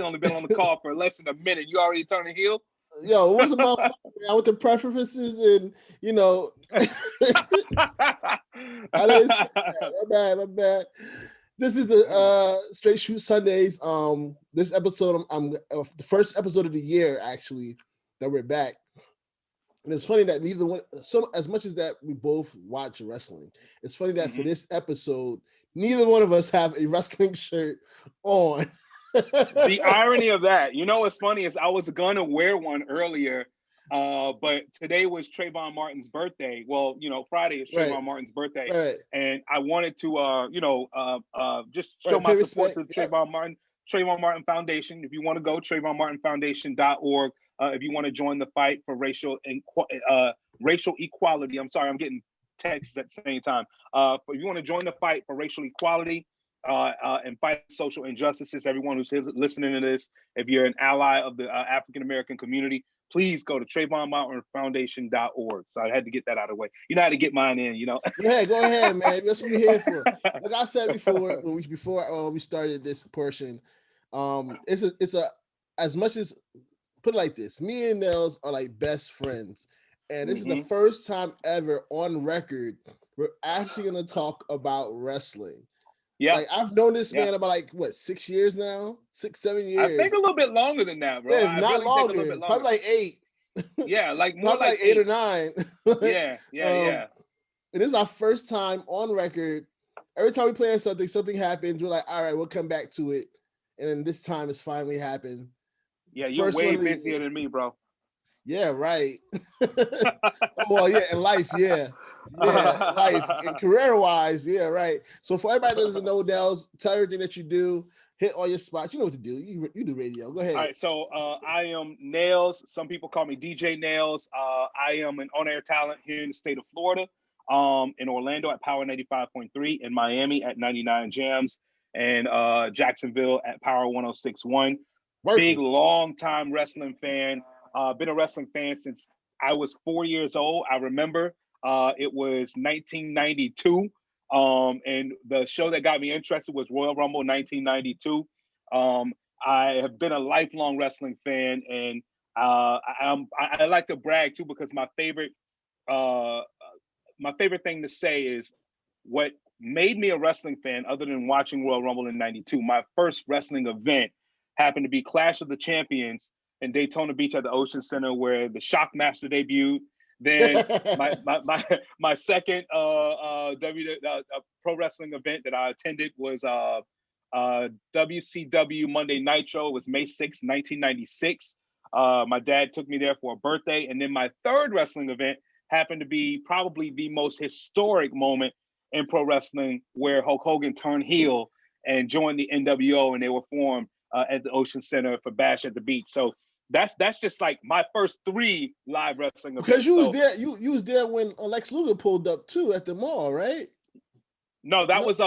only been on the call for less than a minute. You already turning heel? Yo, what's the motherfucker with the preferences and I didn't say that. My bad. This is the Straight Shoot Sundays. This episode, I'm the first episode of the year actually that we're back. And it's funny that neither one, so as much as that we both watch wrestling, it's funny that for this episode, neither one of us have a wrestling shirt on. The irony of that, you know what's funny is I was gonna wear one earlier, but today was Trayvon Martin's birthday. Well, Friday is Trayvon Martin's birthday, and I wanted to, just show my support to the Trayvon Martin Foundation. If you want to go, TrayvonMartinFoundation.org. If you want to join the fight for racial equality, I'm sorry, I'm getting texts at the same time. If you want to join the fight for racial equality and fight social injustices, everyone who's listening to this, if you're an ally of the African American community, please go to TrayvonMartinFoundation.org. So I had to get that out of the way. You know how to get mine in, Yeah, go ahead, man. That's what we're here for. Like I said before we started this portion, it's a as much as, put it like this, me and Nailz are like best friends. And this is the first time ever on record we're actually going to talk about wrestling. Yeah. Like I've known this man about 6 years now? 6, 7 years. I think a little bit longer than that, bro. Yeah, not longer. Probably like 8. Yeah, like more like 8 or 9. Yeah. And this is our first time on record. Every time we plan something happens. We're like, all right, we'll come back to it. And then this time it's finally happened. Yeah, you're way busier than me, bro. Yeah, right. Well, yeah, in life, life and career-wise, yeah, right. So for everybody that doesn't know, Nailz, tell everything that you do, hit all your spots. You know what to do. You do radio. Go ahead. All right, so I am Nailz. Some people call me DJ Nailz. I am an on-air talent here in the state of Florida, in Orlando at Power 95.3, in Miami at 99 Jams, and Jacksonville at Power 106.1. Big, long-time wrestling fan. Been a wrestling fan since I was 4 years old. I remember it was 1992. And the show that got me interested was Royal Rumble 1992. I have been a lifelong wrestling fan, and I like to brag too, because my favorite thing to say is what made me a wrestling fan, other than watching Royal Rumble in 92. My first wrestling event happened to be Clash of the Champions in Daytona Beach at the Ocean Center, where the Shockmaster debuted. Then my second pro wrestling event that I attended was WCW Monday Nitro. It was May 6, 1996. My dad took me there for a birthday. And then my third wrestling event happened to be probably the most historic moment in pro wrestling, where Hulk Hogan turned heel and joined the NWO, and they were formed at the Ocean Center for Bash at the Beach. So that's just like my first 3 live wrestling events. Because you was there, you was there when Lex Luger pulled up too at the mall, right? No, that was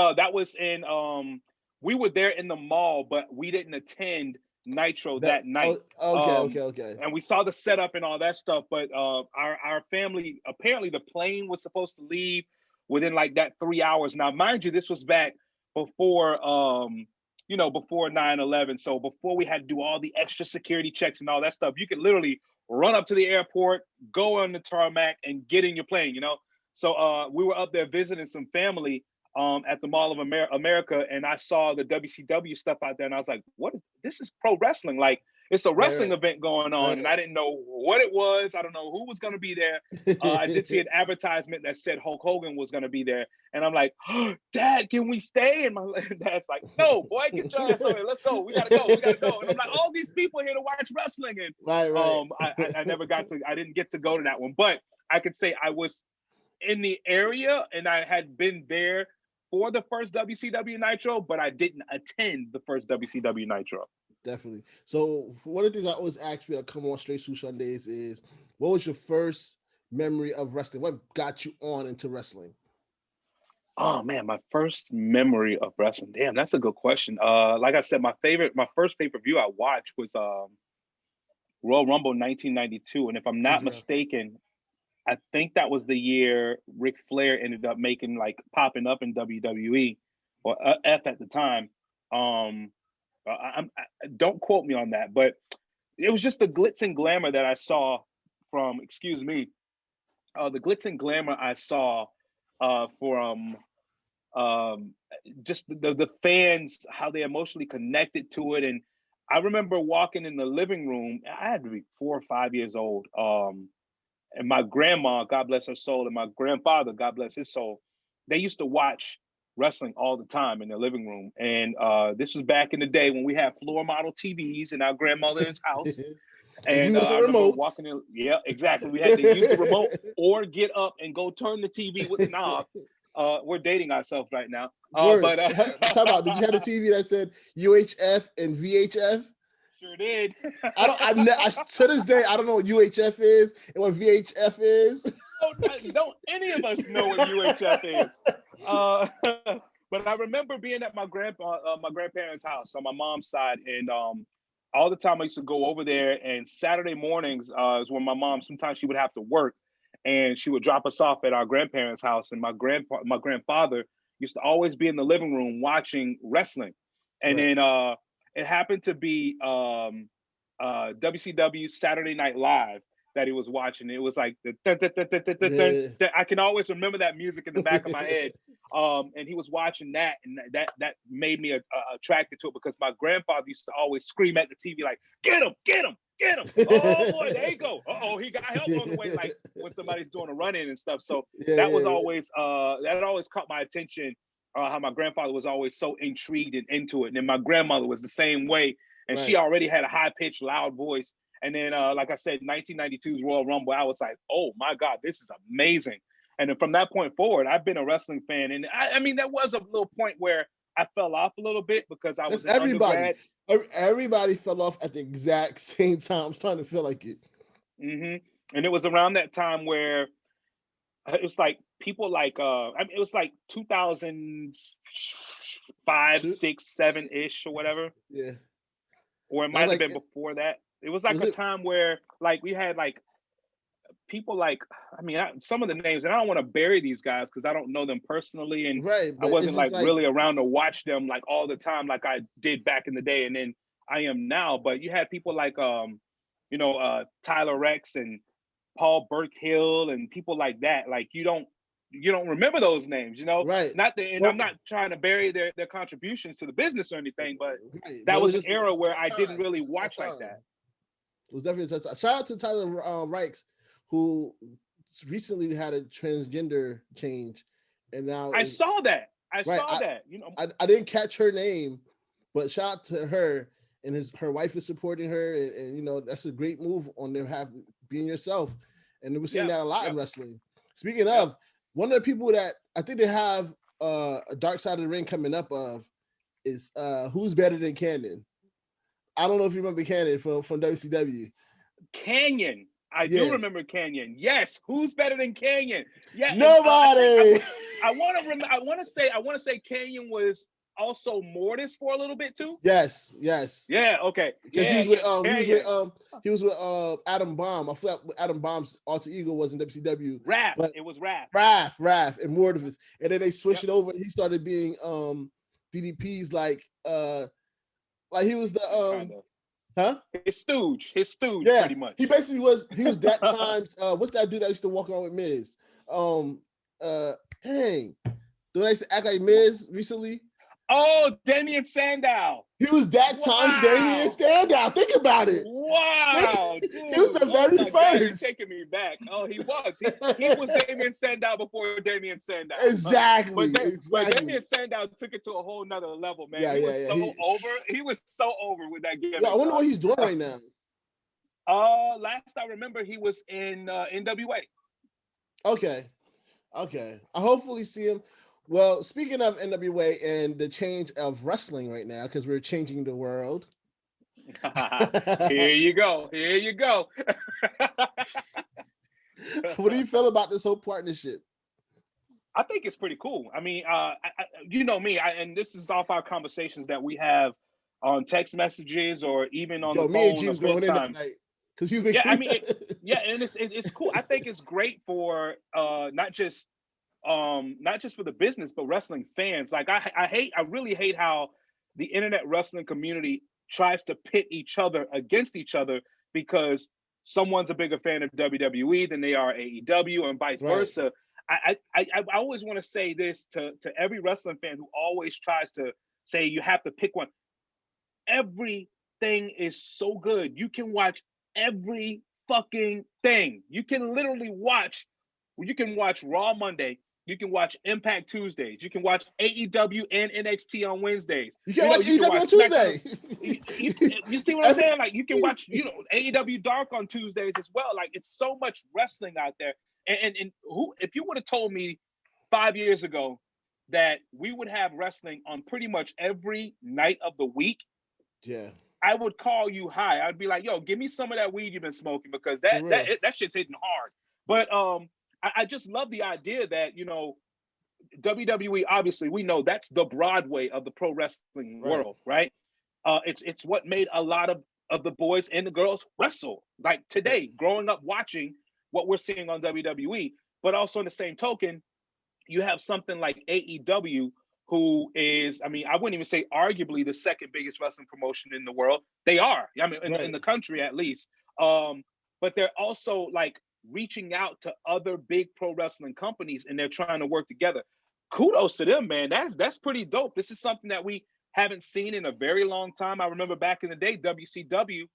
in we were there in the mall, but we didn't attend Nitro that night. Okay. And we saw the setup and all that stuff, but our family, apparently the plane was supposed to leave within like that 3 hours. Now, mind you, this was back before before 9/11. So before we had to do all the extra security checks and all that stuff, you could literally run up to the airport, go on the tarmac, and get in your plane, So we were up there visiting some family at the Mall of America, and I saw the WCW stuff out there, and I was like, this is pro wrestling. Like, it's a wrestling event going on, and I didn't know what it was. I don't know who was going to be there. I did see an advertisement that said Hulk Hogan was going to be there, and I'm like, oh, Dad, can we stay? And my dad's like, no, boy, get your ass over here. Let's go. We gotta go. And I'm like, all these people here to watch wrestling, and right. I didn't get to go to that one, but I could say I was in the area, and I had been there for the first WCW Nitro, but I didn't attend the first WCW Nitro. Definitely. So one of the things I always ask people that come on Straight Shoot Sundays is, what was your first memory of wrestling? What got you on into wrestling? Oh man, my first memory of wrestling. Damn, that's a good question. Like I said, my first pay-per-view I watched was Royal Rumble 1992. And if I'm not mistaken, I think that was the year Ric Flair ended up popping up in WWE, or F at the time. Don't quote me on that, but it was just the glitz and glamour that I saw from, excuse me, the glitz and glamour I saw from just the fans, how they emotionally connected to it. And I remember walking in the living room. I had to be 4 or 5 years old. And my grandma, God bless her soul, and my grandfather, God bless his soul, they used to watch wrestling all the time in their living room. And this was back in the day when we had floor model TVs in our grandmother's house. And I remember walking in. Yeah, exactly. We had to use the remote or get up and go turn the TV with the knob. We're dating ourselves right now. But talk about, did you have a TV that said UHF and VHF? Sure did. To this day, I don't know what UHF is and what VHF is. Don't any of us know what UHF is. But I remember being at my grandparents' house on my mom's side, and all the time I used to go over there. And Saturday mornings is when my mom, sometimes she would have to work, and she would drop us off at our grandparents' house. And my grandfather used to always be in the living room watching wrestling. And then it happened to be WCW Saturday Night Live that he was watching. It was like I can always remember that music in the back of my head. And he was watching that, and that made me attracted to it, because my grandfather used to always scream at the TV like, "Get him, get him, get him!" Oh boy, there you go. He got help on the way, like when somebody's doing a run-in and stuff. So that was always that always caught my attention. How my grandfather was always so intrigued and into it, and then my grandmother was the same way, and she already had a high-pitched, loud voice. And then, like I said, 1992's Royal Rumble, I was like, oh my God, this is amazing. And then from that point forward, I've been a wrestling fan. And I mean, there was a little point where I fell off a little bit because I was undergrad. Everybody fell off at the exact same time. I'm starting to feel like it. Mm-hmm. And it was around that time where it was like people like, it was like 2005, 6, 7-ish or whatever. Yeah. Or it might have been before that. It was like a time where like we had like people like, I mean, some of the names, and I don't want to bury these guys because I don't know them personally, and I wasn't like really around to watch them like all the time like I did back in the day, and then I am now. But you had people like Tyler Rex and Paul Burkhill and people like that. Like you don't remember those names, right? And I'm not trying to bury their contributions to the business or anything, but that was an era where I didn't really watch like that. It was definitely a tough time. Shout out to Tyler Rex, who recently had a transgender change, and now I saw that. I didn't catch her name, but shout out to her, and her wife is supporting her, and that's a great move on their behalf, being yourself, and we're seeing that a lot in wrestling. Speaking of, one of the people that I think they have a Dark Side of the Ring coming up is Who's Better Than Canyon. I don't know if you remember Canyon from WCW. Canyon. I do remember Canyon. Yes. Who's better than Canyon? Yeah. Nobody. I want to say Canyon was also Mortis for a little bit too. Yes. Yeah. Okay. Because he was with Adam Bomb. I forgot what Adam Bomb's alter ego was in WCW. Raph. It was Raph. Raph and Mortis. And then they switched it over. And he started being DDP's like he was the his stooge, pretty much. He basically was that times what's that dude that used to walk around with Miz? Dang. Do I used to act like Miz recently? Oh, Damien Sandow. He was that times Damien Sandow. Think about it. Wow. Dude. He was the very first. God, you're taking me back. Oh, he was. He was Damien Sandow before Damien Sandow. Exactly. But Damien Sandow took it to a whole nother level, man. He was so over. He was so over with that gimmick. Yeah, I wonder what he's doing right now. Last I remember, he was in NWA. Okay. I hopefully see him. Well, speaking of NWA and the change of wrestling right now, because we're changing the world. Here you go. What do you feel about this whole partnership? I think it's pretty cool. I mean, you know me, and this is off our conversations that we have on text messages or even on the phone. Me and G was going in that night because he's been. And it's cool. I think it's great for not just for the business, but wrestling fans. Like I really hate how the internet wrestling community tries to pit each other against each other because someone's a bigger fan of WWE than they are AEW, and vice versa. I always want to say this to every wrestling fan who always tries to say you have to pick one. Everything is so good. You can watch every fucking thing. You can literally watch. You can watch Raw Monday. You can watch Impact Tuesdays. You can watch AEW and NXT on Wednesdays. You can watch AEW on Tuesday. You see what I'm saying? Like, you can watch, AEW Dark on Tuesdays as well. Like, it's so much wrestling out there. And who, if you would have told me 5 years ago that we would have wrestling on pretty much every night of the week, yeah, I would call you high. I'd be like, yo, give me some of that weed you've been smoking, because that shit's hitting hard. But I just love the idea that, WWE, obviously, we know that's the Broadway of the pro wrestling world, right? It's what made a lot of the boys and the girls wrestle. Like today, growing up watching what we're seeing on WWE, but also in the same token, you have something like AEW, who is, I wouldn't even say arguably the second biggest wrestling promotion in the world. They are, in the country at least. But they're also like reaching out to other big pro wrestling companies, and they're trying to work together. Kudos to them, man. That's pretty dope. This is something that we haven't seen in a very long time. I remember back in the day, WCW,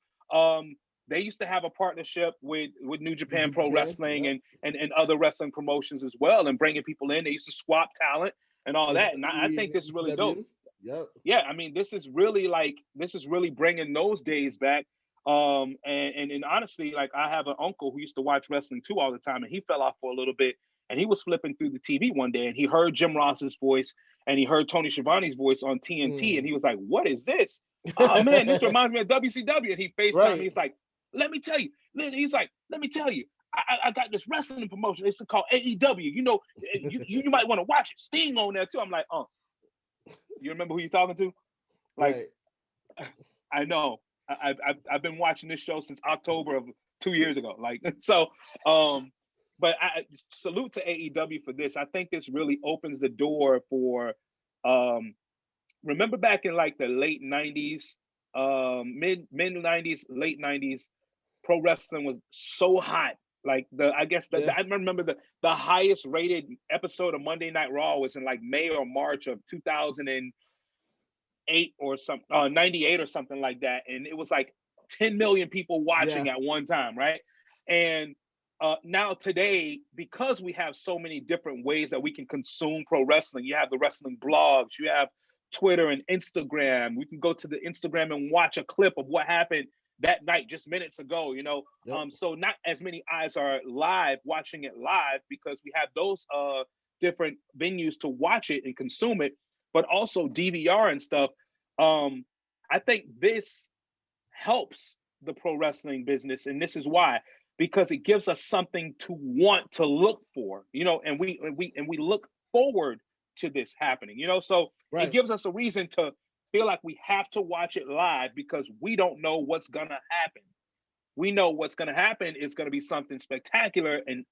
they used to have a partnership with New Japan Pro Wrestling and other wrestling promotions as well, and bringing people in. They used to swap talent and all that. And I think this is really dope. Yep. Yeah, this is really bringing those days back. And honestly, like, I have an uncle who used to watch wrestling too all the time, and he fell off for a little bit. And he was flipping through the TV one day, and he heard Jim Ross's voice, and he heard Tony Schiavone's voice on TNT, and he was like, "What is this? Oh man, this reminds me of WCW." And he FaceTimed me. He's like, "Let me tell you." He's like, "Let me tell you. I got this wrestling promotion. It's called AEW. You might want to watch it. Sting on there too." I'm like, "Oh, you remember who you're talking to?" Like, I know. I've been watching this show since October of 2 years ago. Like, so. But I salute to AEW for this. I think this really opens the door for, remember back in like the late 90s, mid 90s, late 90s, pro wrestling was so hot. Like I remember the highest rated episode of Monday Night Raw was in like May or March of 2008 or something, 98 or something like that. And it was like 10 million people watching at one time, right? And now today, because we have so many different ways that we can consume pro wrestling, you have the wrestling blogs, you have Twitter and Instagram. We can go to the Instagram and watch a clip of what happened that night just minutes ago, So not as many eyes are live watching it live, because we have those different venues to watch it and consume it, but also DVR and stuff. I think this helps the pro wrestling business, and this is why. Because it gives us something to want to look for, and we look forward to this happening, so it gives us a reason to feel like we have to watch it live, because we don't know what's gonna happen. We know what's gonna happen is gonna be something spectacular and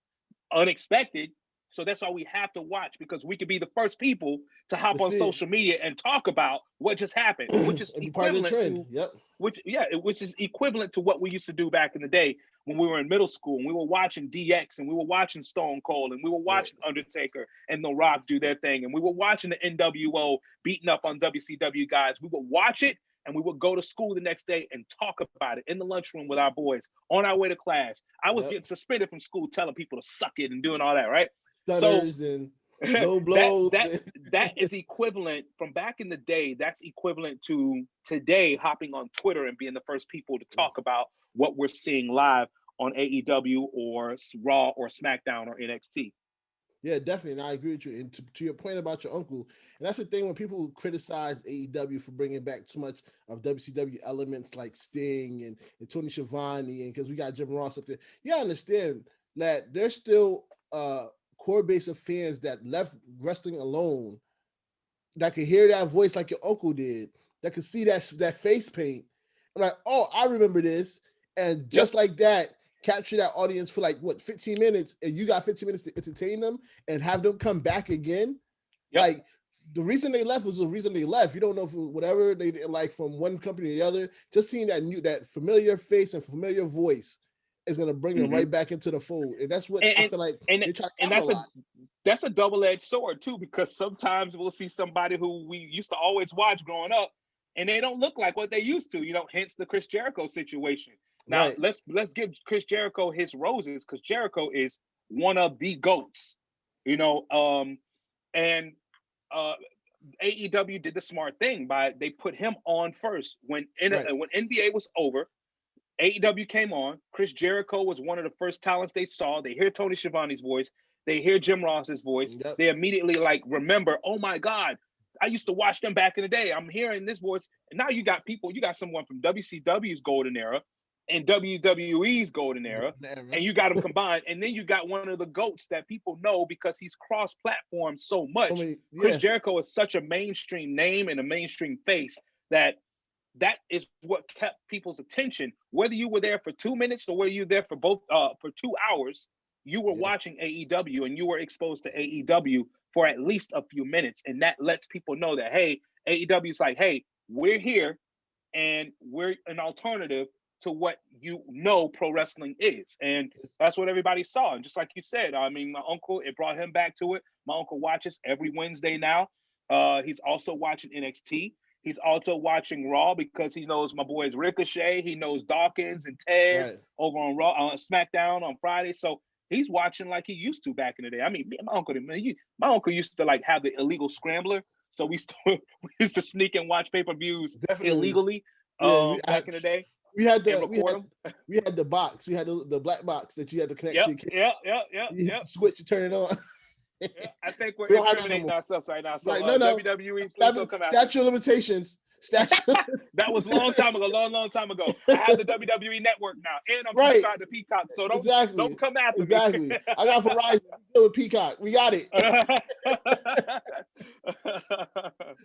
unexpected. So that's why we have to watch, because we could be the first people to hop on social media and talk about what just happened, which is equivalent to which is equivalent to what we used to do back in the day when we were in middle school, and we were watching DX, and we were watching Stone Cold, and we were watching Undertaker and The Rock do their thing, and we were watching the NWO beating up on WCW guys. We would watch it, and we would go to school the next day and talk about it in the lunchroom with our boys on our way to class. I was getting suspended from school telling people to suck it and doing all that, right? Stutters and low blows. That is equivalent from back in the day. That's equivalent to today hopping on Twitter and being the first people to talk about what we're seeing live on AEW or Raw or SmackDown or NXT. Yeah, definitely. And I agree with you. And to your point about your uncle, and that's the thing when people criticize AEW for bringing back too much of WCW elements like Sting and Tony Schiavone, and because we got Jim Ross up there, you gotta understand that there's still core base of fans that left wrestling alone, that could hear that voice like your uncle did, that could see that face paint. I'm like, oh, I remember this. And just like that, capture that audience for 15 minutes, and you got 15 minutes to entertain them and have them come back again. Like, the reason they left was the reason they left. You don't know if whatever they didn't like from one company to the other. Just seeing that familiar face and familiar voice is going to bring them right back into the fold, and that's what I feel like they try to capitalize. That's a double-edged sword too, because sometimes we'll see somebody who we used to always watch growing up, and they don't look like what they used to. Hence the Chris Jericho situation. Now let's give Chris Jericho his roses, because Jericho is one of the GOATs. And AEW did the smart thing by they put him on first when NBA was over. AEW came on. Chris Jericho was one of the first talents they saw. They hear Tony Schiavone's voice. They hear Jim Ross's voice. Yep. They immediately remember, oh my God, I used to watch them back in the day. I'm hearing this voice. And now you got someone from WCW's golden era and WWE's golden era, and you got them combined. And then you got one of the GOATs that people know because he's cross-platform so much. Chris Jericho is such a mainstream name and a mainstream face that is what kept people's attention. Whether you were there for 2 minutes or whether you were there for for 2 hours, you were watching AEW and you were exposed to AEW for at least a few minutes. And that lets people know that, hey, AEW is like, hey, we're here and we're an alternative to what pro wrestling is. And that's what everybody saw. And just like you said, I mean, my uncle, it brought him back to it. My uncle watches every Wednesday now. He's also watching NXT. He's also watching Raw because he knows my boys Ricochet. He knows Dawkins and Tez over on Raw, on SmackDown on Friday. So he's watching like he used to back in the day. I mean, my uncle used to have the illegal scrambler. So we used to sneak and watch pay-per-views illegally back in the day. We had the box. We had the black box that you had to connect to. Yeah. Switch and turn it on. I think we're incriminating ourselves right now. So WWE, please come out. Statute of limitations. That was a long time ago. I have the WWE network now, and I'm subscribed to Peacock. So don't come after me. I got Verizon with Peacock. We got it.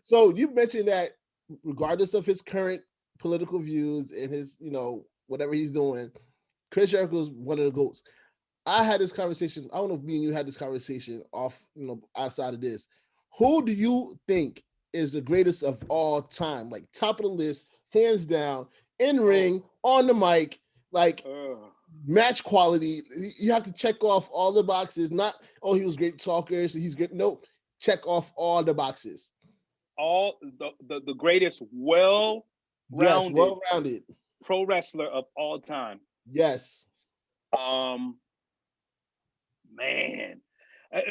So you mentioned that regardless of his current political views and his, whatever he's doing, Chris Jericho is one of the GOATs. I had this conversation. I don't know if me and you had this conversation off, outside of this. Who do you think is the greatest of all time? Like top of the list, hands down, in ring, on the mic, match quality. You have to check off all the boxes. Not, he was great talker, so he's good. Nope. Check off all the boxes. All the greatest well-rounded pro wrestler of all time. Yes. Man,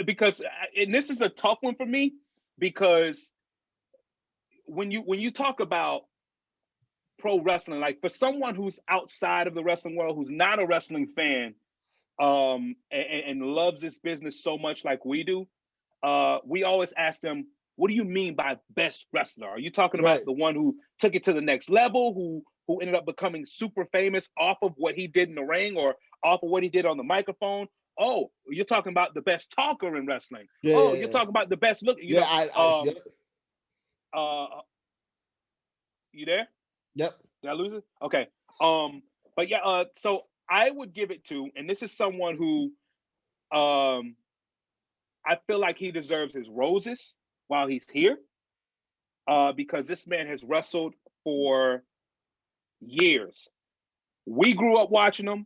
because and this is a tough one for me, because when you talk about pro wrestling, like for someone who's outside of the wrestling world, who's not a wrestling fan, and loves this business so much like we do, we always ask them, what do you mean by best wrestler? Are you talking about the one who took it to the next level, who ended up becoming super famous off of what he did in the ring or off of what he did on the microphone? Oh, you're talking about the best talker in wrestling. You're talking about the best look. You there? Yep. Did I lose it? Okay. But yeah, so I would give it to, and this is someone who I feel like he deserves his roses while he's here, because this man has wrestled for years. We grew up watching him.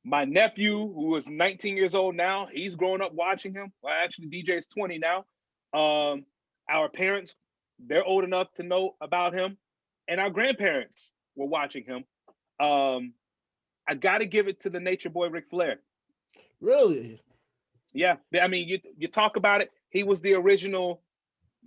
My nephew, who is 19 years old now, he's grown up watching him. Well, actually, DJ is 20 now. Our parents, they're old enough to know about him. And our grandparents were watching him. I got to give it to the Nature Boy, Ric Flair. Really? Yeah. I mean, you talk about it. He was the original.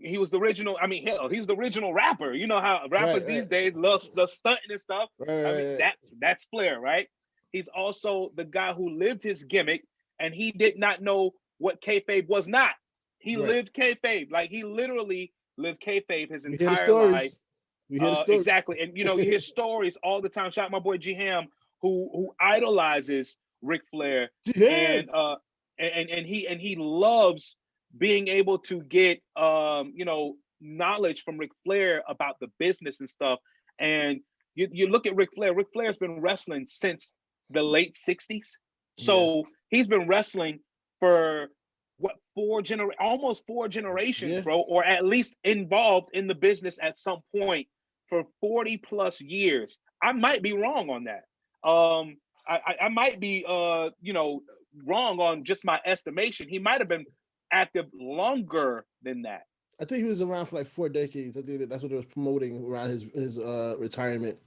I mean, hell, he's the original rapper. You know how rappers these days love stunting and stuff. I mean, that's Flair, right? He's also the guy who lived his gimmick, and he did not know what kayfabe was not. He lived kayfabe. Like, he literally lived kayfabe his entire life. We hear the stories. Exactly. And, you hear stories all the time. Shout out my boy G-Ham, who idolizes Ric Flair. And he loves being able to get, knowledge from Ric Flair about the business and stuff. And you look at Ric Flair. Ric Flair's been wrestling since the late 60s. So he's been wrestling for almost four generations, Yeah. bro, or at least involved in the business at some point for 40 plus years. I might be wrong on that. I might be wrong on just my estimation. He might have been active longer than that. I think he was around for like 4 decades. I think that's what it was promoting around his retirement.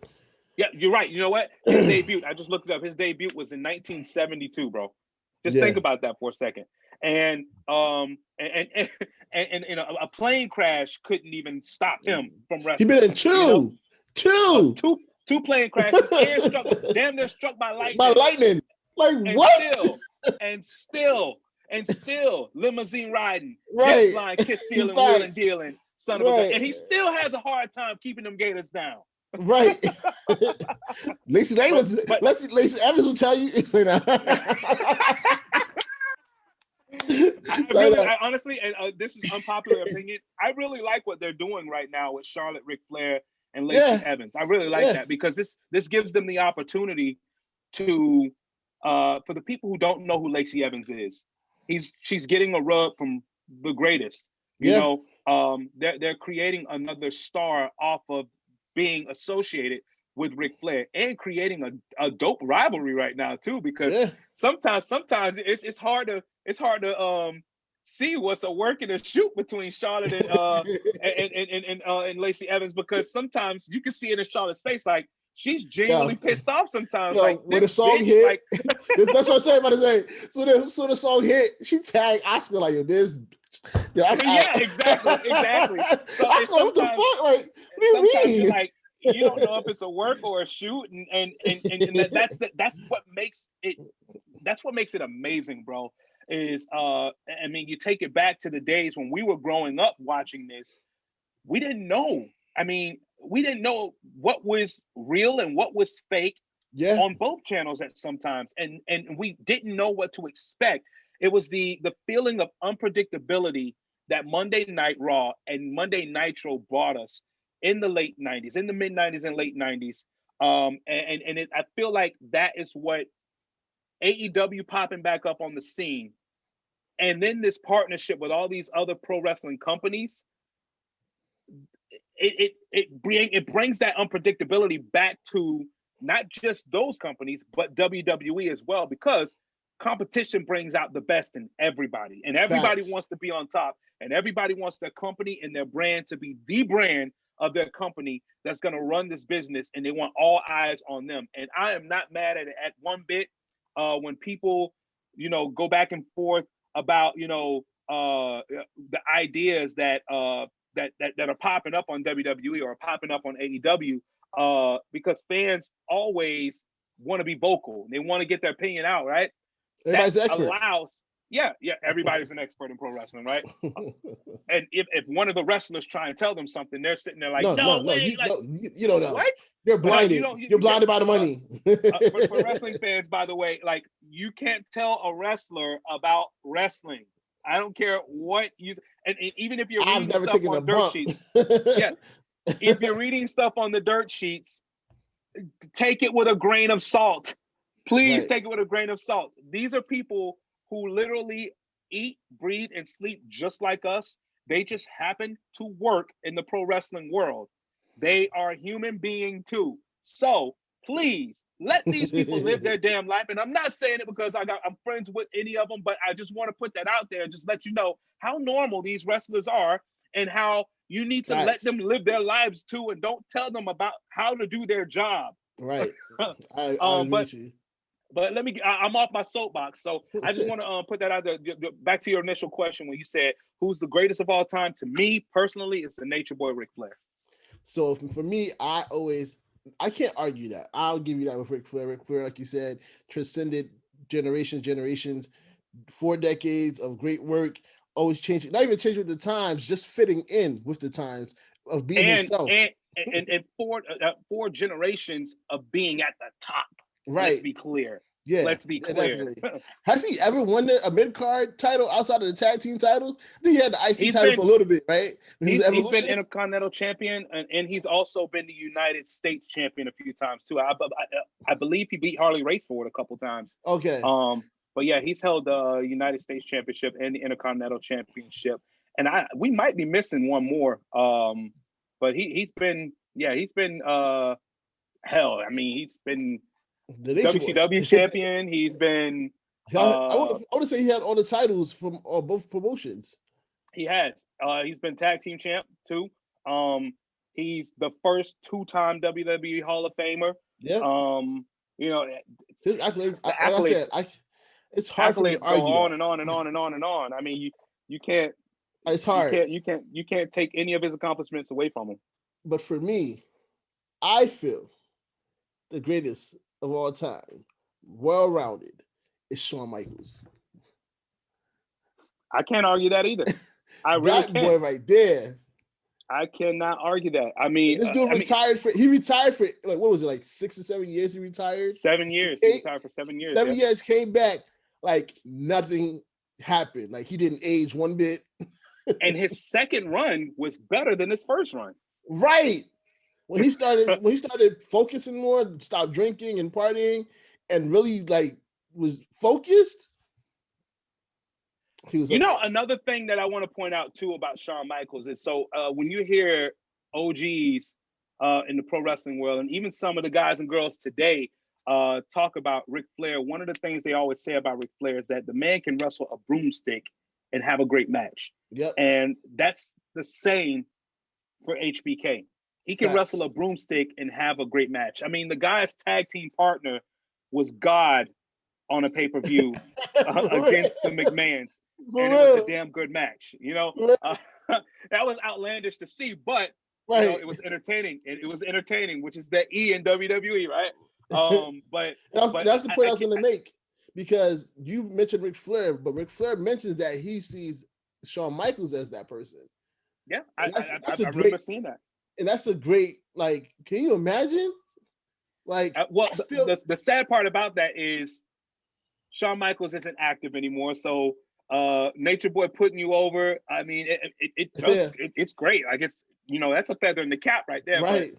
Yeah, you're right. You know what? His debut, I just looked it up. His debut was in 1972, bro. Just think about that for a second. And a plane crash couldn't even stop him from wrestling. He been in two plane crashes and damn near struck by lightning. Like and what? Still limousine riding, right? Jet flying, kiss stealing, wheeling dealing, son of a gun. And he still has a hard time keeping them Gators down. Right. Lacey Evans will tell you. I honestly, and this is unpopular opinion, I really like what they're doing right now with Charlotte, Ric Flair, and Lacey Evans. I really like that because this gives them the opportunity to, for the people who don't know who Lacey Evans is, she's getting a rub from the greatest. You know, they're creating another star off of being associated with Ric Flair and creating a dope rivalry right now too, because sometimes it's hard to see what's a work and a shoot between Charlotte and Lacey Evans, because sometimes you can see it in Charlotte's face, like she's genuinely pissed off sometimes. Like when the song hit, like, that's what I'm saying about to say. So the song hit, she tagged Oscar like, yo, this. Yeah, exactly. So Oscar, what the fuck? Like, what do you mean? Like, you don't know if it's a work or a shoot, and that's what makes it amazing, bro. Is I mean, you take it back to the days when we were growing up watching this, we didn't know. I mean, we didn't know what was real and what was fake on both channels at sometimes, and we didn't know what to expect. It was the feeling of unpredictability that Monday Night Raw and Monday Nitro brought us in the late 90s, in the mid 90s and late 90s. I feel like that is what AEW popping back up on the scene, and then this partnership with all these other pro wrestling companies, it brings that unpredictability back to not just those companies, but WWE as well, because competition brings out the best in everybody, and everybody wants to be on top, and everybody wants their company and their brand to be the brand of their company that's going to run this business, and they want all eyes on them. And I am not mad at it at one bit. When people, go back and forth about, the ideas that are popping up on WWE or popping up on AEW, because fans always want to be vocal. They want to get their opinion out, right? Everybody's an expert. Everybody's an expert in pro wrestling, right? And if one of the wrestlers try and tell them something, they're sitting there like, you don't know. What? You're blinded. You're blinded by the money. For wrestling fans, by the way, like, you can't tell a wrestler about wrestling. I don't care what and even if you're reading stuff on dirt sheets. If you're reading stuff on the dirt sheets, take it with a grain of salt. Please take it with a grain of salt. These are people who literally eat, breathe, and sleep just like us. They just happen to work in the pro wrestling world. They are a human being too. So please let these people live their damn life. And I'm not saying it because I'm friends with any of them, but I just want to put that out there and just let you know how normal these wrestlers are and how you need to let them live their lives too, and don't tell them about how to do their job. Right. I agree with you. But I'm off my soapbox. So I just want to put that out there. Back to your initial question when you said, who's the greatest of all time? To me, personally, it's the Nature Boy, Ric Flair. So for me, I can't argue that. I'll give you that with Ric Flair. Ric Flair, like you said, transcended generations, 4 decades of great work, always changing, not even changing with the times, just fitting in with the times of being himself. And 4 generations of being at the top. Right. Let's be clear. Yeah. Let's be clear. Definitely. Has he ever won a mid-card title outside of the tag team titles? I think he had the IC title for a little bit, right? He's been Intercontinental champion, and he's also been the United States champion a few times too. I believe he beat Harley Race for it a couple times. Okay. But yeah, he's held the United States Championship and the Intercontinental Championship, and we might be missing one more. But he's been hell. I mean, he's been WCW champion. He's been. I want to say he had all the titles from both promotions. He has. He's been tag team champ too. He's the first 2-time WWE Hall of Famer. Yeah. You know, his accolades. It's hard for me to argue. Go on and on and on and on and on. I mean, you can't. It's hard. You can't take any of his accomplishments away from him. But for me, I feel the greatest of all time, well-rounded, is Shawn Michaels. I can't argue that either. I really that boy right there. I cannot argue that. I mean, this dude retired for like, what was it, like 6 or 7 years? He retired. 7 years. He retired for 7 years. 7 years, came back like nothing happened. Like he didn't age one bit. And his second run was better than his first run. Right. When he started focusing more, stopped drinking and partying, and really like was focused. He was. Another thing that I want to point out too about Shawn Michaels is when you hear OGs in the pro wrestling world, and even some of the guys and girls today talk about Ric Flair, one of the things they always say about Ric Flair is that the man can wrestle a broomstick and have a great match. Yep. And that's the same for HBK. He can wrestle a broomstick and have a great match. I mean, the guy's tag team partner was God on a pay-per-view against the McMahons. And it was a damn good match. That was outlandish to see, but it was entertaining. It was entertaining, which is the E in WWE, right? But that's the point I was going to make, because you mentioned Ric Flair, but Ric Flair mentions that he sees Shawn Michaels as that person. Yeah, I remember seeing that. And that's a great, like, can you imagine? Like, the sad part about that is Shawn Michaels isn't active anymore. So Nature Boy putting you over, I mean, it's great. I guess, that's a feather in the cap right there. Right.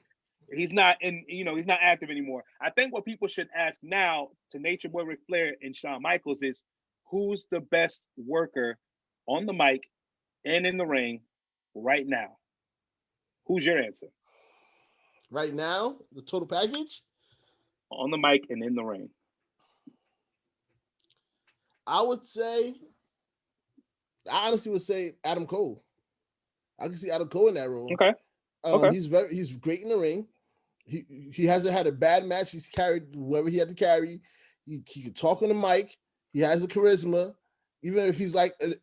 But he's not active anymore. I think what people should ask now to Nature Boy, Ric Flair, and Shawn Michaels is, who's the best worker on the mic and in the ring right now? Who's your answer? Right now, the total package? On the mic and in the ring. I honestly would say Adam Cole. I can see Adam Cole in that role. Okay. He's great in the ring. He hasn't had a bad match. He's carried whoever he had to carry. He can talk on the mic. He has the charisma. Even if he's like an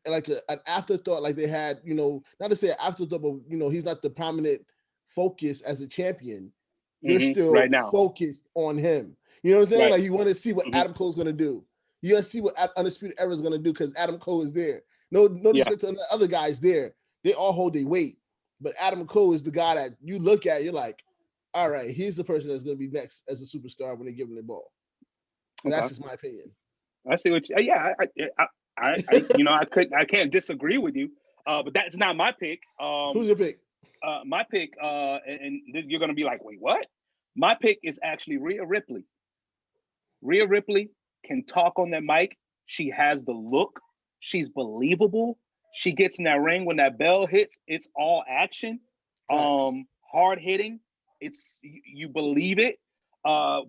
afterthought, like they had, not to say an afterthought, but he's not the prominent focus as a champion. You're still right now focused on him. You know what I'm saying? Right. Like you want to see what Adam Cole's gonna do. You want to see what Undisputed Era is gonna do because Adam Cole is there. No disrespect to the other guys there. They all hold their weight, but Adam Cole is the guy that you look at. You're like, all right, he's the person that's gonna be next as a superstar when they give him the ball. And that's just my opinion. I see what I can't disagree with you, but that's not my pick. Who's your pick? My pick, and you're gonna be like, wait, what? My pick is actually Rhea Ripley. Rhea Ripley can talk on that mic. She has the look. She's believable. She gets in that ring when that bell hits. It's all action, hard hitting. It's you believe it.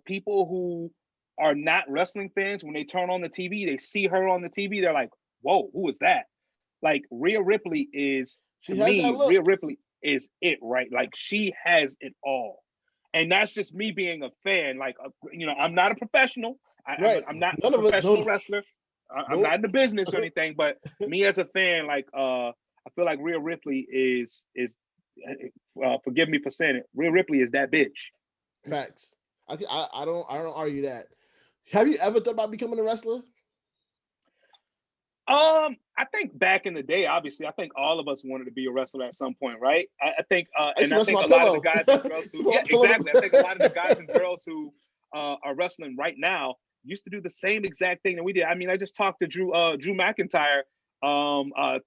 People who are not wrestling fans, when they turn on the TV, they see her on the TV, they're like, whoa, who is that? Like Rhea Ripley is, to me, Rhea Ripley is it, right? Like she has it all. And that's just me being a fan. Like, I'm not a professional. I'm not a professional wrestler. I'm not in the business or anything, but me as a fan, like, I feel like Rhea Ripley is forgive me for saying it, Rhea Ripley is that bitch. Facts. I don't argue that. Have you ever thought about becoming a wrestler? I think back in the day, obviously, I think all of us wanted to be a wrestler at some point, right? I think a lot of the guys and girls who, exactly. I think a lot of the guys and girls who are wrestling right now used to do the same exact thing that we did. I mean, I just talked to Drew McIntyre a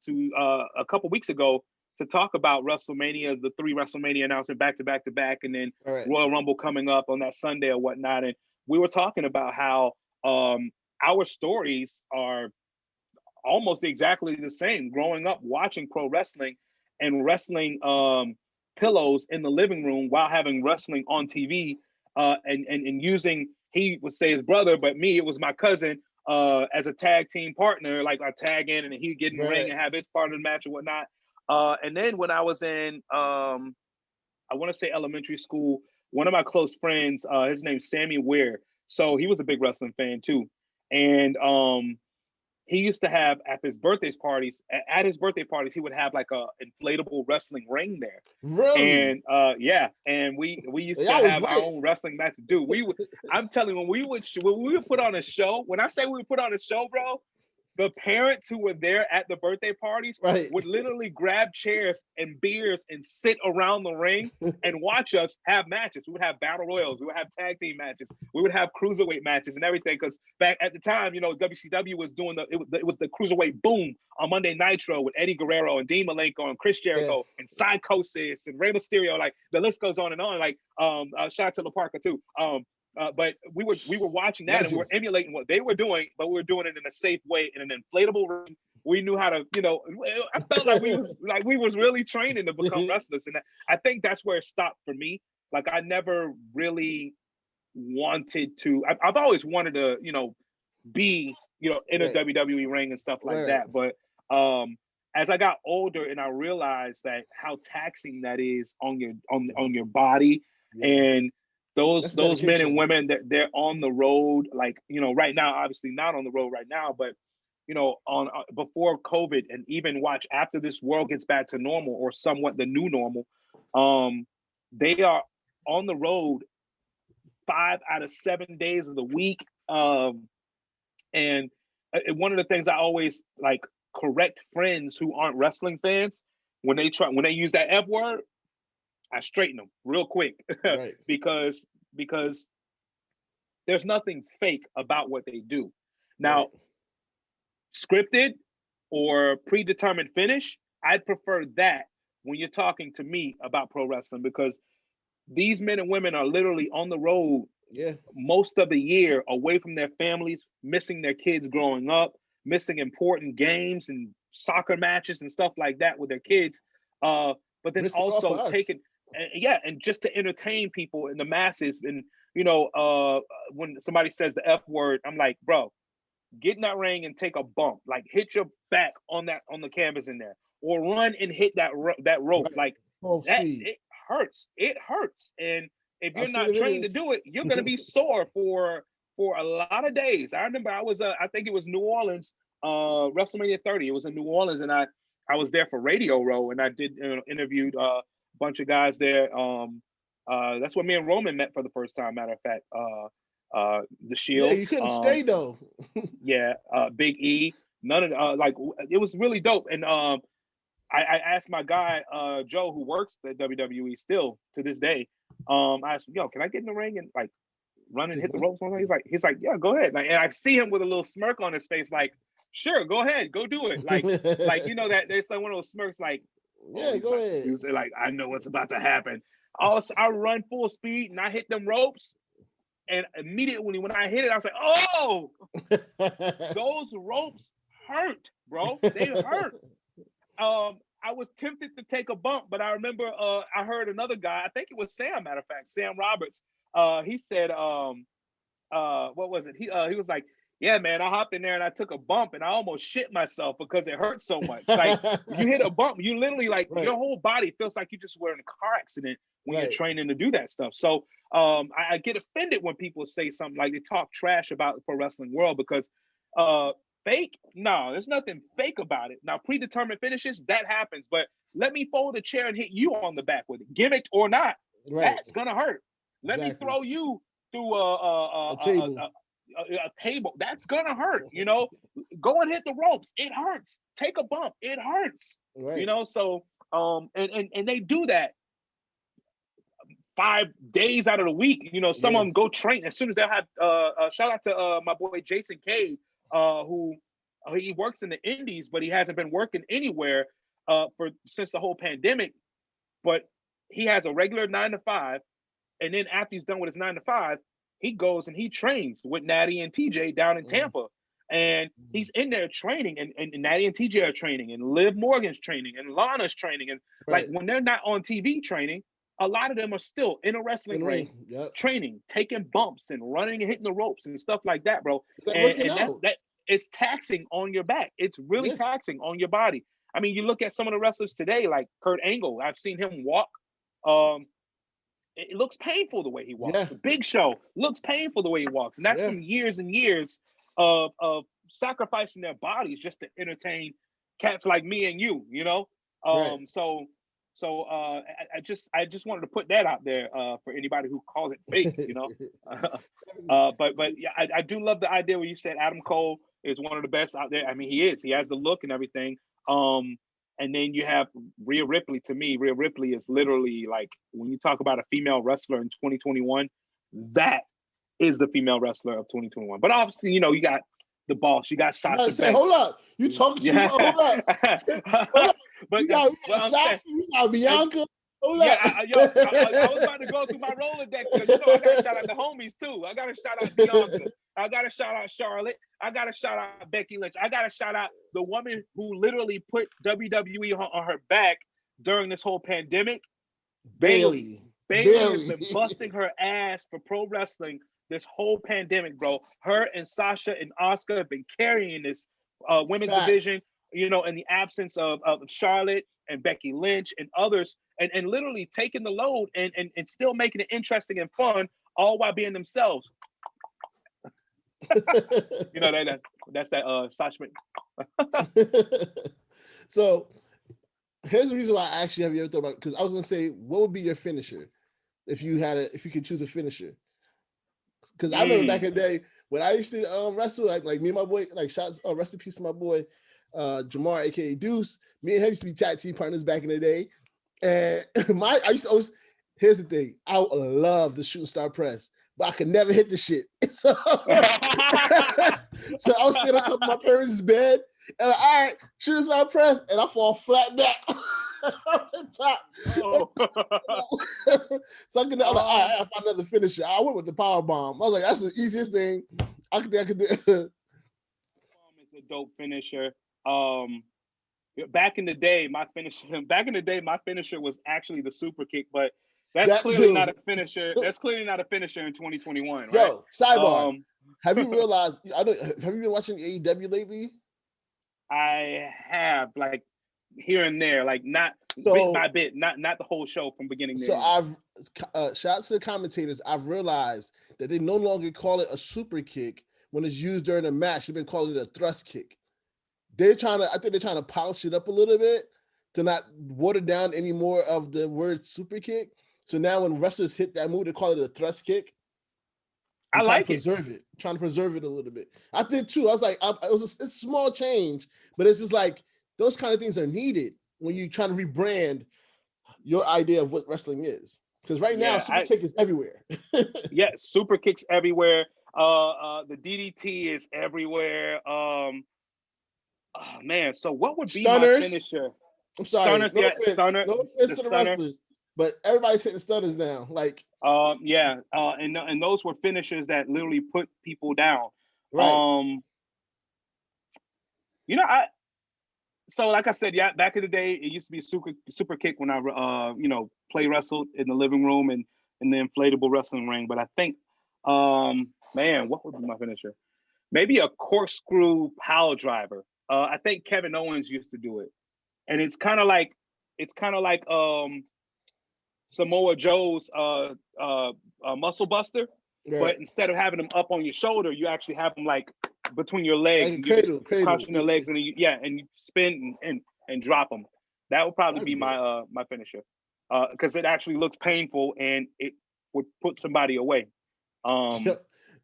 couple weeks ago to talk about WrestleMania, the 3 WrestleMania announcement back to back, and then Royal Rumble coming up on that Sunday or whatnot. And we were talking about how our stories are almost exactly the same. Growing up watching pro wrestling and wrestling pillows in the living room while having wrestling on TV, and using, he would say his brother, but me, it was my cousin, as a tag team partner. Like I tag in and he'd get in the ring and have his part of the match and whatnot. And then when I was in, I want to say elementary school, one of my close friends, his name's Sammy Ware. So he was a big wrestling fan too. And he used to have at his birthday parties, he would have like a inflatable wrestling ring there. Really? And yeah, and we used to have our own wrestling matches. Dude, I'm telling you, when we would put on a show, when I say we would put on a show, bro, the parents who were there at the birthday parties would literally grab chairs and beers and sit around the ring and watch us have matches. We would have battle royals, we would have tag team matches, we would have cruiserweight matches and everything. Because back at the time, you know, WCW was doing it was the cruiserweight boom on Monday Nitro with Eddie Guerrero and Dean Malenko and Chris Jericho and Psychosis and Rey Mysterio. Like the list goes on and on. Like shout out to La Parka too. But we were watching that and we were emulating what they were doing, but we were doing it in a safe way in an inflatable ring. We knew how to, you know, I felt like we was really training to become wrestlers, and I think that's where it stopped for me. Like I never really wanted to. I've always wanted to, you know, be, you know, in a WWE ring and stuff like that. But as I got older and I realized that how taxing that is on your body and those men and women that they're on the road, like, you know, right now, obviously not on the road right now, but, you know, on before COVID and even watch after this world gets back to normal or somewhat the new normal, they are on the road 5 out of 7 days of the week. And one of the things I always like correct friends who aren't wrestling fans when they use that F word, I straighten them real quick because there's nothing fake about what they do. Now, scripted or predetermined finish, I'd prefer that when you're talking to me about pro wrestling, because these men and women are literally on the road most of the year, away from their families, missing their kids growing up, missing important games and soccer matches and stuff like that with their kids. But then also taking and just to entertain people in the masses. And you know, when somebody says the F word, I'm like, bro, get in that ring and take a bump, like hit your back on the canvas in there, or run and hit that rope. Like that, it hurts. It hurts. And if you're not trained to do it, you're gonna be sore for a lot of days. I remember I was I think it was New Orleans, WrestleMania 30. It was in New Orleans, and I was there for Radio Row, and I did interviewed bunch of guys there. That's when me and Roman met for the first time. Matter of fact, the Shield. Yeah, you couldn't stay though. Big E. None of like it was really dope. And I asked my guy Joe, who works at WWE still to this day. I asked him, yo, can I get in the ring and like run and hit the ropes? He's like, yeah, go ahead. And I see him with a little smirk on his face, like, sure, go ahead, go do it. Like you know that there's like one of those smirks, like. Yeah, go ahead. He was like, I know what's about to happen. Also, I run full speed and I hit them ropes. And immediately when I hit it, I was like, oh, those ropes hurt, bro. They hurt. I was tempted to take a bump, but I remember I heard another guy, I think it was Sam, matter of fact, Sam Roberts. He said, what was it? He was like, yeah, man, I hopped in there and I took a bump and I almost shit myself because it hurt so much. Like you hit a bump, you literally like your whole body feels like you just were in a car accident when you're training to do that stuff. So I get offended when people say something like they talk trash about the pro wrestling world because fake, no, there's nothing fake about it. Now, predetermined finishes, that happens, but let me fold a chair and hit you on the back with it, gimmicked or not. That's gonna hurt. Let me throw you through a table, that's gonna hurt. You know, go and hit the ropes, it hurts. Take a bump, it hurts. You know, so and they do that 5 days out of the week. You know, some of them go train as soon as they have shout out to my boy Jason Cade, who he works in the indies, but he hasn't been working anywhere since the whole pandemic. But he has a regular 9 to 5, and then after he's done with his 9 to 5, he goes and he trains with Natty and TJ down in Tampa. And he's in there training, and Natty and TJ are training, and Liv Morgan's training, and Lana's training. And like when they're not on TV training, a lot of them are still in a wrestling ring, training, taking bumps and running and hitting the ropes and stuff like that, bro. And that it's taxing on your back. It's really taxing on your body. I mean, you look at some of the wrestlers today, like Kurt Angle. I've seen him walk. It looks painful the way he walks. The Big Show looks painful the way he walks. And that's from years and years of sacrificing their bodies just to entertain cats like me and you, you know? So I just wanted to put that out there for anybody who calls it fake, you know? But yeah, I do love the idea where you said Adam Cole is one of the best out there. I mean, he is. He has the look and everything. And then you have Rhea Ripley. To me, Rhea Ripley is literally like, when you talk about a female wrestler in 2021, that is the female wrestler of 2021. But obviously, you know, you got the boss, you got Sasha Banks. Hold up. You talking to hold up. But you got Sasha, you got Bianca. Hold up. I was about to go through my Rolodex. You know, I got to shout out the homies too. I got to shout out Bianca. I got to shout out Charlotte. I got to shout out Becky Lynch. I got to shout out the woman who literally put WWE on her back during this whole pandemic. Bayley has been busting her ass for pro wrestling this whole pandemic, bro. Her and Sasha and Asuka have been carrying this women's division, you know, in the absence of Charlotte and Becky Lynch and others, and literally taking the load and still making it interesting and fun, all while being themselves. You know, that's that Sasha. So here's the reason why I actually have you ever thought about, because I was gonna say, what would be your finisher if you could choose a finisher? Because I remember back in the day when I used to wrestle, like me and my boy, like rest in peace to my boy Jamar, aka Deuce. Me and him used to be tag team partners back in the day. And I used to always, here's the thing, I love the shooting star press, but I could never hit the shit. So, so I was standing on top of my parents' bed, and like, all right, shooting star press, and I fall flat back off the top. Oh. So I'm like, all right, I found another finisher. I went with the power bomb. I was like, that's the easiest thing I could do. It's a dope finisher. Back in the day, my finisher was actually the super kick, but that's clearly not a finisher. That's clearly not a finisher in 2021. Right? Yo, sidebar. Have you realized? Have you been watching AEW lately? I have, like here and there, like not bit by bit, not the whole show from beginning to end. So I've shout out to the commentators. I've realized that they no longer call it a super kick when it's used during a match. They've been calling it a thrust kick. I think they're trying to polish it up a little bit to not water down any more of the word super kick. So now when wrestlers hit that move, they call it a thrust kick. I like it. Trying to preserve it a little bit. I did too. I was like, it's a small change, but it's just like those kind of things are needed when you try to rebrand your idea of what wrestling is. Because right now, super kick is everywhere. Yeah, super kicks everywhere. The DDT is everywhere. Oh man, so what would be stunners? My finisher? I'm sorry. Stunners, no offense to the wrestlers, but everybody's hitting stunners now. Like, and those were finishers that literally put people down. Right. You know, so like I said, back in the day, it used to be a super kick when I play wrestled in the living room and in the inflatable wrestling ring. But I think, man, what would be my finisher? Maybe a corkscrew pile driver. I think Kevin Owens used to do it, and it's kind of like Samoa Joe's muscle buster, but instead of having them up on your shoulder, you actually have them like between your legs, like cradle, crouching your legs, and you spin and drop them. That would probably be my finisher, because it actually looks painful and it would put somebody away.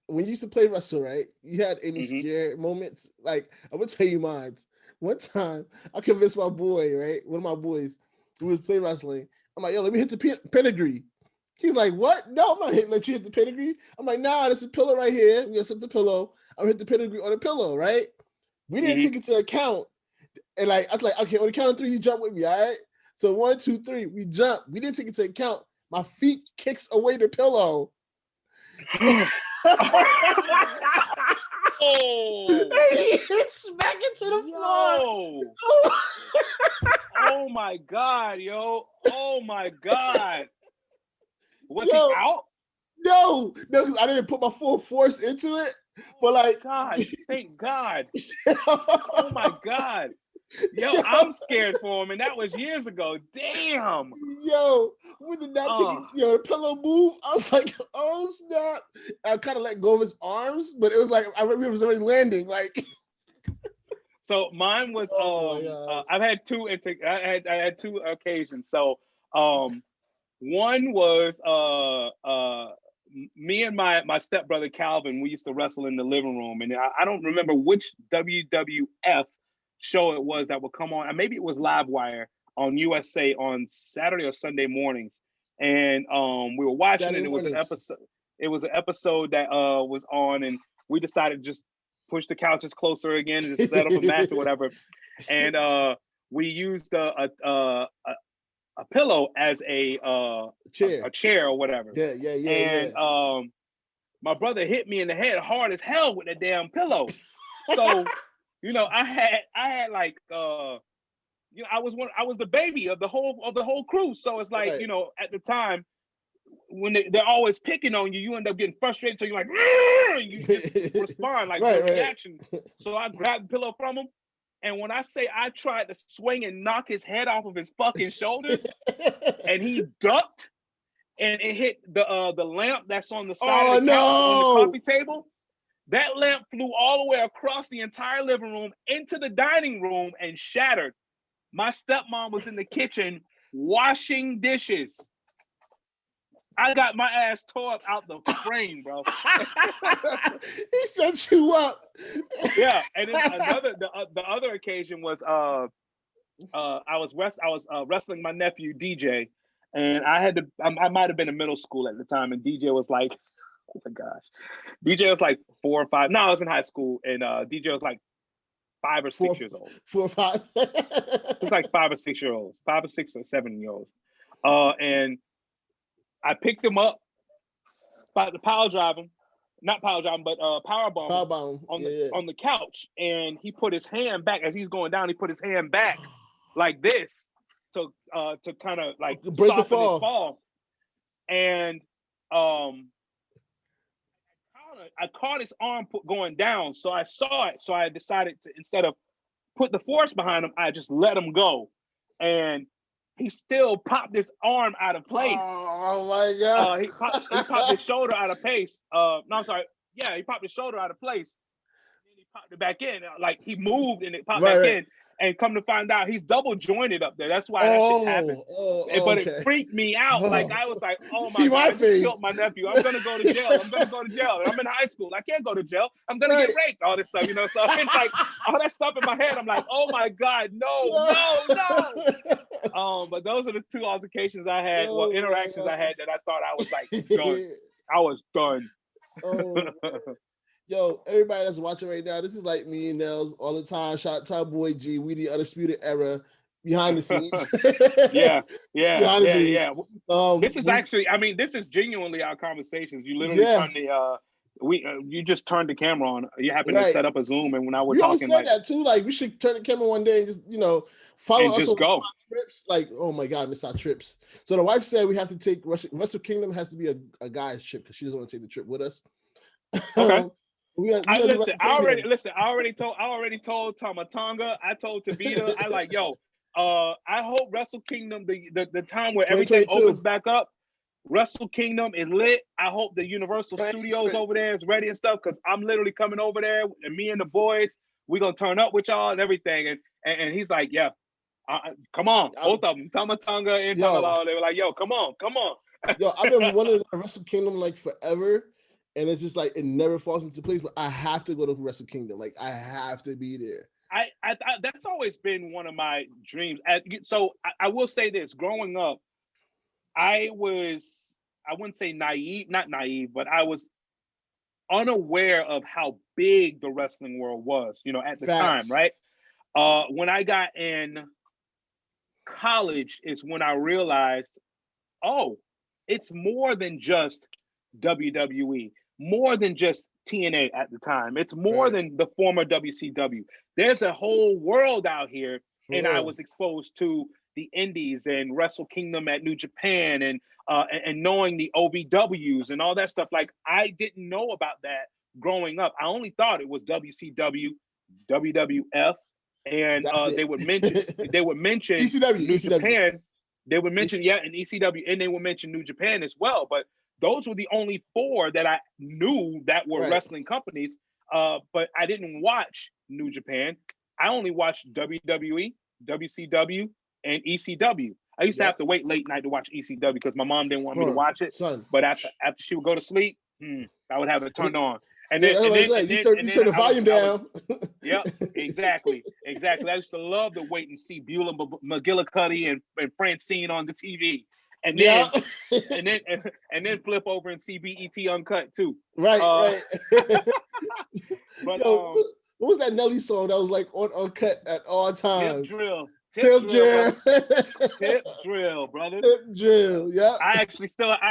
When you used to play wrestle, right? You had any scare moments? Like, I'm gonna tell you mine. One time, I convinced my boy, right? One of my boys who was playing wrestling. I'm like, yo, let me hit the pedigree. He's like, what? No, I'm not let you hit the pedigree. I'm like, nah, there's a pillow right here. We gonna set the pillow. I'm gonna hit the pedigree on the pillow, right? We didn't take it into account. And like, I was like, okay, on the count of 3, you jump with me, all right? So 1, 2, 3, we jump. We didn't take it into account. My feet kicks away the pillow. Smack it to the floor. Oh my God, yo. Oh my God. Was he out? No, because I didn't put my full force into it. But like, God, thank God. Oh my God. Yo, I'm scared for him, and that was years ago. Damn. Yo, when did that the pillow move? I was like, oh snap. I kind of let go of his arms, but it was like I remember it was already landing. Like, so mine was I've had two. I had two occasions. So one was me and my stepbrother Calvin. We used to wrestle in the living room, and I don't remember which WWF show it was that would come on. Maybe it was Livewire on USA on Saturday or Sunday mornings, and we were watching Saturday it. It was an episode. It was an episode that was on, and we decided to just push the couches closer again and set up a match or whatever. And we used a pillow as a chair or whatever. Yeah. And my brother hit me in the head hard as hell with that damn pillow. So, I had like I was the baby of the whole crew. So it's like, right. At the time when they're always picking on you, you end up getting frustrated. So you're like, you just respond like no reaction. So I grabbed the pillow from him. And when I say I tried to swing and knock his head off of his fucking shoulders, and he ducked, and it hit the lamp that's on the side of the couch on the coffee table. That lamp flew all the way across the entire living room into the dining room and shattered. My stepmom was in the kitchen washing dishes. I got my ass tore up out the frame, bro. He set you up. Yeah, and then the other occasion was I was wrestling my nephew DJ, and I might have been in middle school at the time, and DJ was like, oh my gosh, DJ was like 4 or 5. No, I was in high school, and DJ was like 5 or 6 years old. 4 or 5. It's like 5 or 6 year olds, 5 or 6 or 7 year olds, and I picked him up, about to power drive him, not power drive him, but power bomb on the couch, and he put his hand back as he's going down. He put his hand back like this to kind of like break soften his fall, and I caught his arm going down, so I saw it. So I decided to, instead of put the force behind him, I just let him go, and he still popped his arm out of place. Oh my God. He popped his shoulder out of place. No, I'm sorry. Yeah, he popped his shoulder out of place. And then he popped it back in. Like he moved and it popped back in. And come to find out, he's double jointed up there. That's why that shit happened. But it freaked me out. Like I was like, oh my God, I just killed my nephew. I'm gonna go to jail. I'm in high school. I can't go to jail. I'm gonna get raped. All this stuff, So it's like all that stuff in my head. I'm like, oh my God, no. But those are the two altercations I had, interactions I had that I thought I was like done. I was done. Yo, everybody that's watching right now, this is like me and Nailz all the time. Shout out to our boy G. We the Undisputed Era behind the scenes. Yeah. This is actually, this is genuinely our conversations. You literally turn the you just turned the camera on. You happen to set up a Zoom, and when I was talking, said that too. Like we should turn the camera one day and just follow us on our trips. Like, oh my God, miss our trips. So the wife said we have to take Wrestle Kingdom has to be a guy's trip because she doesn't want to take the trip with us. Okay. I already told Tomatonga. I told Tabita. I like, yo. I hope Wrestle Kingdom, the time where everything opens back up, Wrestle Kingdom is lit. I hope the Universal Studios over there is ready and stuff, because I'm literally coming over there, and me and the boys, we're gonna turn up with y'all and everything. And he's like, yeah, come on, both of them, Tomatonga and Tamalalo. They were like, yo, come on. Yo, I've been wanting to Wrestle Kingdom like forever. And it's just like it never falls into place, but I have to go to Wrestle Kingdom. Like I have to be there. I that's always been one of my dreams. So I will say this: growing up, I wouldn't say not naive, but I was unaware of how big the wrestling world was. At the time, right? When I got in college, is when I realized, oh, it's more than just WWE, more than just TNA at the time. It's more than the former WCW. There's a whole world out here, and I was exposed to the Indies and Wrestle Kingdom at New Japan, and knowing the OVWs and all that stuff. Like, I didn't know about that growing up. I only thought it was WCW, WWF, and they would mention ECW, New ECW. Japan. They would mention and ECW, and they would mention New Japan as well. But those were the only four that I knew that were wrestling companies. But I didn't watch New Japan. I only watched WWE, WCW, and ECW. I used to have to wait late night to watch ECW because my mom didn't want me to watch it. But after she would go to sleep, I would have it turned on. And then you turn the volume down. Yep, exactly. I used to love to wait and see Beulah McGillicuddy and Francine on the TV. And then and then flip over and see BET Uncut too. Right. But what was that Nelly song that was like on Uncut at all times? Tip drill, brother. Tip drill, yeah. I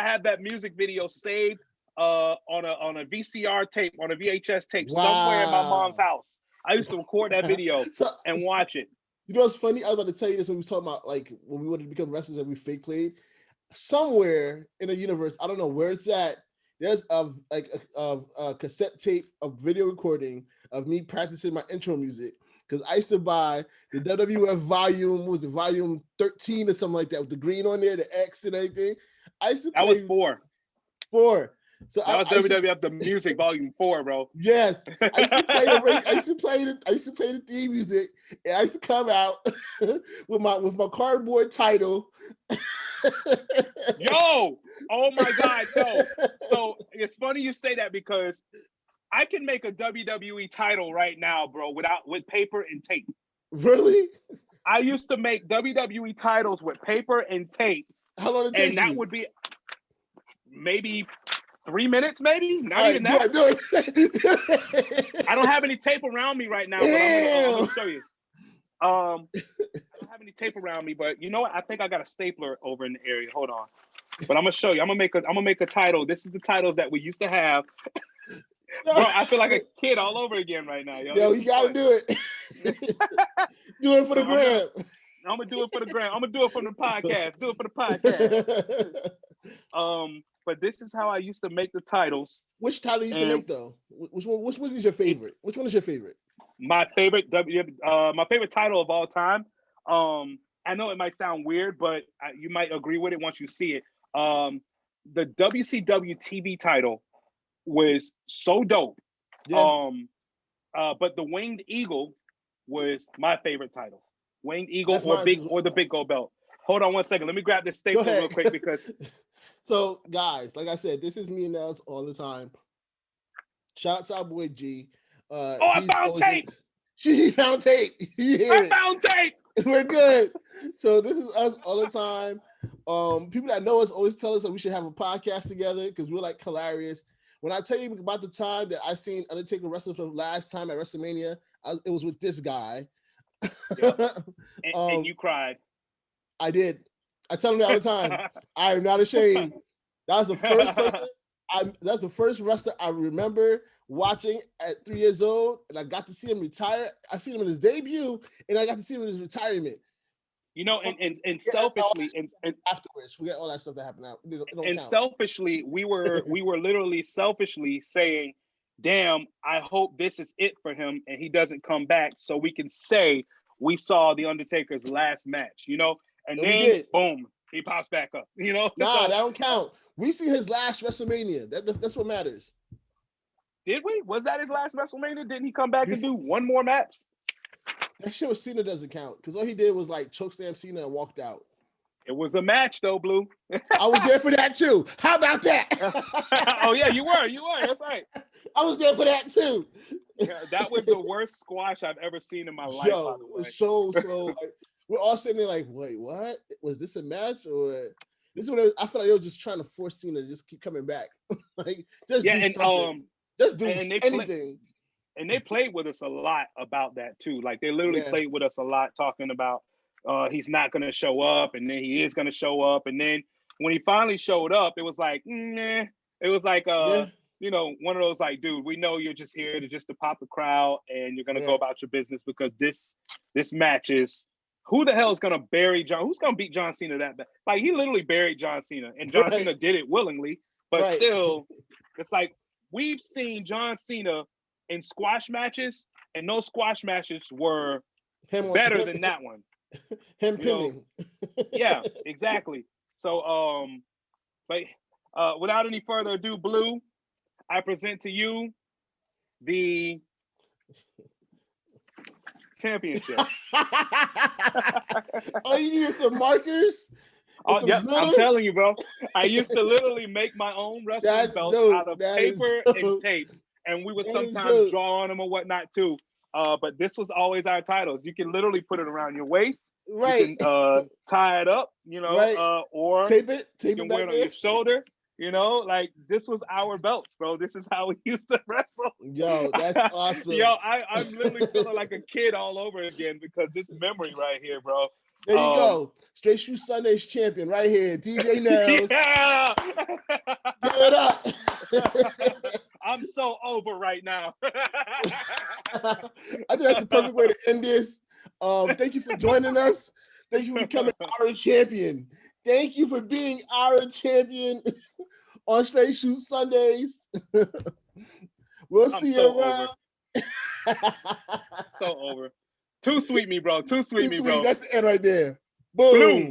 have that music video saved on a VCR tape, on a VHS tape somewhere in my mom's house. I used to record that video and watch it. You know what's funny? I was about to tell you this when we were talking about like when we wanted to become wrestlers and we fake played. Somewhere in the universe, I don't know where it's at. There's a cassette tape, a video recording of me practicing my intro music. Because I used to buy the WWF volume, was it volume 13 or something like that, with the green on there, the X and everything. I used to play. That was 4. So that was WWF the music volume 4, bro. Yes, I used to play the theme music, and I used to come out with my cardboard title. Yo, oh my God, no. So it's funny you say that because I can make a WWE title right now, bro, with paper and tape. Really? I used to make WWE titles with paper and tape. How long did it take? And that would be maybe 3 minutes, maybe? Not even that. Do it. I don't have any tape around me right now, but I'm gonna show you. I don't have any tape around me, but you know what? I think I got a stapler over in the area. Hold on. But I'm gonna show you. I'm gonna make a title. This is the titles that we used to have. Bro, I feel like a kid all over again right now. Yo, you gotta do it. Do it for the gram. I'm gonna do it for the gram. I'm gonna do it for the podcast. Do it for the podcast. But this is how I used to make the titles. Which title you used to make though? Which one is your favorite? Which one is your favorite? My favorite title of all time. I know it might sound weird, but you might agree with it once you see it. The WCW TV title was so dope. Yeah. But the Winged Eagle was my favorite title. Winged Eagle or the Big Gold Belt. Hold on one second. Let me grab this staple real quick because. So, guys, like I said, this is me and Nailz all the time. Shout out to our boy G. I found tape. She found tape. I found tape. We're good. So this is us all the time. People that know us always tell us that we should have a podcast together because we're like hilarious. When I tell you about the time that I seen Undertaker wrestle for the last time at WrestleMania, it was with this guy. Yep. And you cried. I did. I tell him that all the time. I am not ashamed. That was the first person. That's the first wrestler I remember watching at 3 years old, and I got to see him retire. I seen him in his debut, and I got to see him in his retirement. You know, and selfishly, and afterwards, forget all that stuff that happened. And selfishly, we were literally selfishly saying, "Damn, I hope this is it for him, and he doesn't come back, so we can say we saw the Undertaker's last match." You know, and then boom, he pops back up. You know, that don't count. We see his last WrestleMania. That's what matters. Did we? Was that his last WrestleMania? Didn't he come back and do one more match? That shit with Cena doesn't count because all he did was like chokeslam Cena and walked out. It was a match though, Blue. I was there for that too. How about that? Oh yeah, you were. That's right. I was there for that too. Yeah, that was the worst squash I've ever seen in my life. Yo, so like, we're all sitting there like, wait, what? Was this a match or? This is what I feel like they were just trying to force Cena to just keep coming back. Like, just do something. Just do anything. And they played with us a lot about that too. Like they literally played with us a lot, talking about he's not going to show up, and then he is going to show up, and then when he finally showed up, it was like, nah. It was like Yeah. you know, one of those like, dude, we know you're just here to pop the crowd, and you're gonna go about your business because this match is. Who the hell is gonna bury John? Who's gonna beat John Cena that bad? Like he literally buried John Cena, and John Cena did it willingly. But still, it's like we've seen John Cena in squash matches, and those squash matches were better than that one. Him pinning. Yeah, exactly. So, but without any further ado, Blue, I present to you the championship. Oh, you needed some markers? Oh, yeah, I'm telling you, bro. I used to literally make my own wrestling belts out of paper and tape, and we would sometimes draw on them or whatnot too. But this was always our titles. You can literally put it around your waist. Right. You can tie it up, you know, or tape it you can wear it on your shoulder. You know, like this was our belts, bro. This is how we used to wrestle. Yo, that's awesome. Yo, I'm literally feeling like a kid all over again because this memory right here, bro. There you go. Straight Shoe Sundays champion right here. DJ Nailz. Yeah. Give it up. I'm so over right now. I think that's the perfect way to end this. Thank you for joining us. Thank you for becoming our champion. Thank you for being our champion on Straight Shoe Sundays. We'll see you around. So over. Too sweet me, bro. Too sweet me, bro. That's the end right there. Boom.